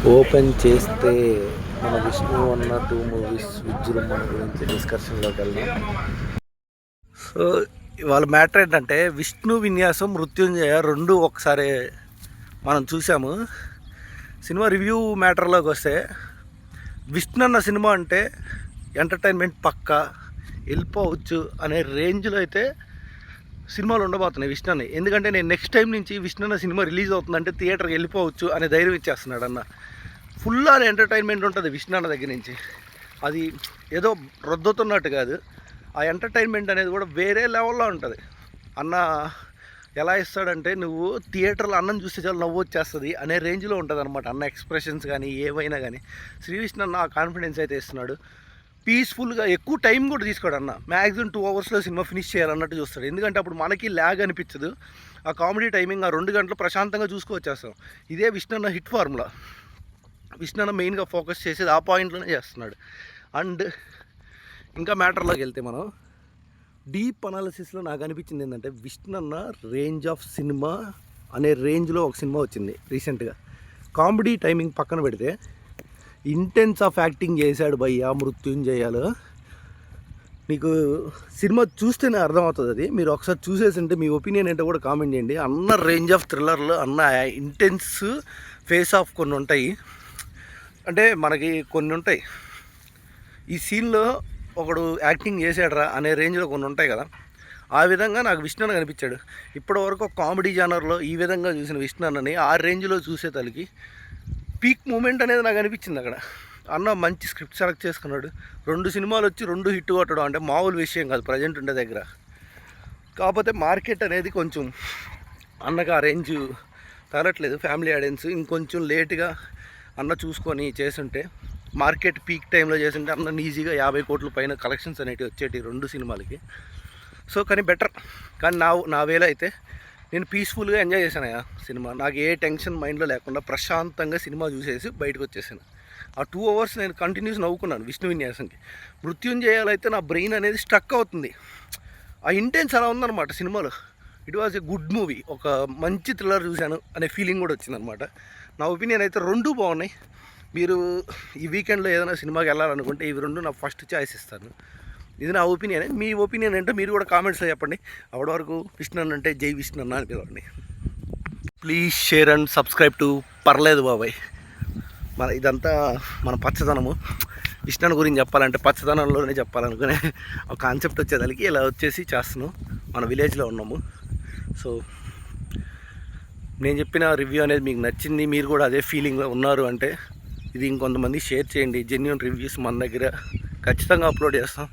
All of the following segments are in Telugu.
ఓపెన్ చేస్తే మన విష్ణు అన్న 2 మూవీస్ విజృంభణ గురించి డిస్కషన్లోకి వెళ్దాం. సో ఇవాళ మ్యాటర్ ఏంటంటే విష్ణు విన్యాసం మృత్యుంజయ రెండు ఒకసారి మనం చూసాము. సినిమా రివ్యూ మ్యాటర్లోకి వస్తే విష్ణు అన్న సినిమా అంటే ఎంటర్టైన్మెంట్ పక్కా వెళ్ళిపోవచ్చు అనే రేంజ్లో అయితే సినిమాలు ఉండబోతున్నాయి విష్ణు అన్న. ఎందుకంటే నేను నెక్స్ట్ టైం నుంచి విష్ణు అన్న సినిమా రిలీజ్ అవుతుందంటే థియేటర్కి వెళ్ళిపోవచ్చు అనే ధైర్యం ఇచ్చేస్తున్నాడు అన్న. ఫుల్ ఆన్ ఎంటర్టైన్మెంట్ ఉంటుంది విష్ణు అన్న దగ్గర నుంచి. అది ఏదో రొద్దుతున్నట్టు కాదు, ఆ ఎంటర్టైన్మెంట్ అనేది కూడా వేరే లెవెల్లో ఉంటుంది. అన్న ఎలా ఇస్తాడంటే నువ్వు థియేటర్లో అన్నం చూస్తే చాలా నవ్వు వచ్చేస్తుంది అనే రేంజ్లో ఉంటుంది అనమాట. అన్న ఎక్స్ప్రెషన్స్ కానీ ఏవైనా కానీ శ్రీ విష్ణు అన్న ఆ కాన్ఫిడెన్స్ అయితే ఇస్తున్నాడు. పీస్ఫుల్గా ఎక్కువ టైం కూడా తీసుకోడు అన్న. మ్యాక్సిమం 2 అవర్స్లో సినిమా ఫినిష్ చేయాలన్నట్టు చూస్తాడు. ఎందుకంటే అప్పుడు మనకి ల్యాగ్ అనిపించదు. ఆ కామెడీ టైమింగ్ ఆ 2 గంటలు ప్రశాంతంగా చూసుకొచ్చేస్తాం. ఇదే విష్ణు అన్న హిట్ ఫార్ములా. విష్ణు అన్న మెయిన్గా ఫోకస్ చేసేది ఆ పాయింట్లోనే చేస్తున్నాడు. అండ్ ఇంకా మ్యాటర్లోకి వెళ్తే మనం డీప్ అనాలిసిస్లో నాకు అనిపించింది ఏంటంటే విష్ణు అన్న రేంజ్ ఆఫ్ సినిమా అనే రేంజ్లో ఒక సినిమా వచ్చింది రీసెంట్గా. కామెడీ టైమింగ్ పక్కన పెడితే ఇంటెన్స్ ఆఫ్ యాక్టింగ్ చేశాడు భయ్యా మృత్యుంజయాలు. నీకు సినిమా చూస్తేనే అర్థమవుతుంది. అది మీరు ఒకసారి చూసేసింటే మీ ఒపీనియన్ ఏంటో కూడా కామెంట్ చేయండి. అన్న రేంజ్ ఆఫ్ థ్రిల్లర్లు అన్న ఇంటెన్స్ ఫేస్ ఆఫ్ కొన్ని ఉంటాయి. అంటే మనకి కొన్ని ఉంటాయి, ఈ సీన్లో ఒకడు యాక్టింగ్ చేశాడరా అనే రేంజ్లో కొన్ని ఉంటాయి కదా, ఆ విధంగా నాకు విష్ణు అన్న కనిపించాడు. ఇప్పటివరకు కామెడీ జానర్లో ఈ విధంగా చూసిన విష్ణు అన్నని ఆ రేంజ్లో చూసే తలకి పీక్ మూమెంట్ అనేది నాకు అనిపించింది అక్కడ. అన్న మంచి స్క్రిప్ట్ సెలెక్ట్ చేసుకున్నాడు. 2 సినిమాలు వచ్చి 2 హిట్ కొట్టడం అంటే మామూలు విషయం కాదు ప్రజెంట్ ఉండే దగ్గర. కాకపోతే మార్కెట్ అనేది కొంచెం అన్నకు ఆ రేంజ్ తగలట్లేదు. ఫ్యామిలీ ఆడియన్స్ ఇంకొంచెం లేట్గా అన్న చూసుకొని చేసుంటే, మార్కెట్ పీక్ టైంలో చేస్తుంటే అన్న ఈజీగా 50 కోట్ల పైన కలెక్షన్స్ అనేవి వచ్చేటి 2 సినిమాలకి. సో కానీ బెటర్. కానీ నా వేలో అయితే నేను పీస్ఫుల్గా ఎంజాయ్ చేశాను ఆ సినిమా. నాకు ఏ టెన్షన్ మైండ్లో లేకుండా ప్రశాంతంగా సినిమా చూసేసి బయటకు వచ్చేసాను. ఆ 2 అవర్స్ నేను కంటిన్యూస్ నవ్వుకున్నాను విష్ణు విన్యాసంకి. మృత్యుంజయాలైతే నా బ్రెయిన్ అనేది స్ట్రక్ అవుతుంది. ఆ ఇంటెన్స్ అలా ఉందన్నమాట సినిమాలో. It was a good movie. ఒక మంచి థ్రిల్లర్ చూశాను అనే ఫీలింగ్ కూడా వచ్చిందనమాట. నా ఒపీనియన్ అయితే 2 బాగున్నాయి. మీరు ఈ వీకెండ్లో ఏదైనా సినిమాకి వెళ్ళాలనుకుంటే ఇవి 2 నా ఫస్ట్ చాయిస్ ఇస్తాను. ఇది నా ఒపీనియన్. మీ ఒపీనియన్ ఏంటో మీరు కూడా కామెంట్స్లో చెప్పండి. అప్పటి వరకు విష్ణు అన్న అంటే జై విష్ణు అన్న అని పిలవండి. Please share and subscribe to పర్లేదు బాబాయ్. ఇదంతా మన పచ్చదనము. విష్ణు అన్న గురించి చెప్పాలంటే పచ్చదనంలోనే చెప్పాలనుకునే ఒక కాన్సెప్ట్ వచ్చేదానికి ఇలా వచ్చేసి చేస్తున్నాం. మన విలేజ్లో ఉన్నాము. సో నేను చెప్పిన రివ్యూ అనేది మీకు నచ్చింది, మీరు కూడా అదే ఫీలింగ్లో ఉన్నారు అంటే ఇది ఇంకొంతమంది షేర్ చేయండి. జెన్యూన్ రివ్యూస్ మన దగ్గర ఖచ్చితంగా అప్లోడ్ చేస్తాం.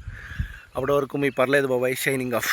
అప్పటి వరకు మీ పర్లేదు బాబాయ్, షైనింగ్ ఆఫ్.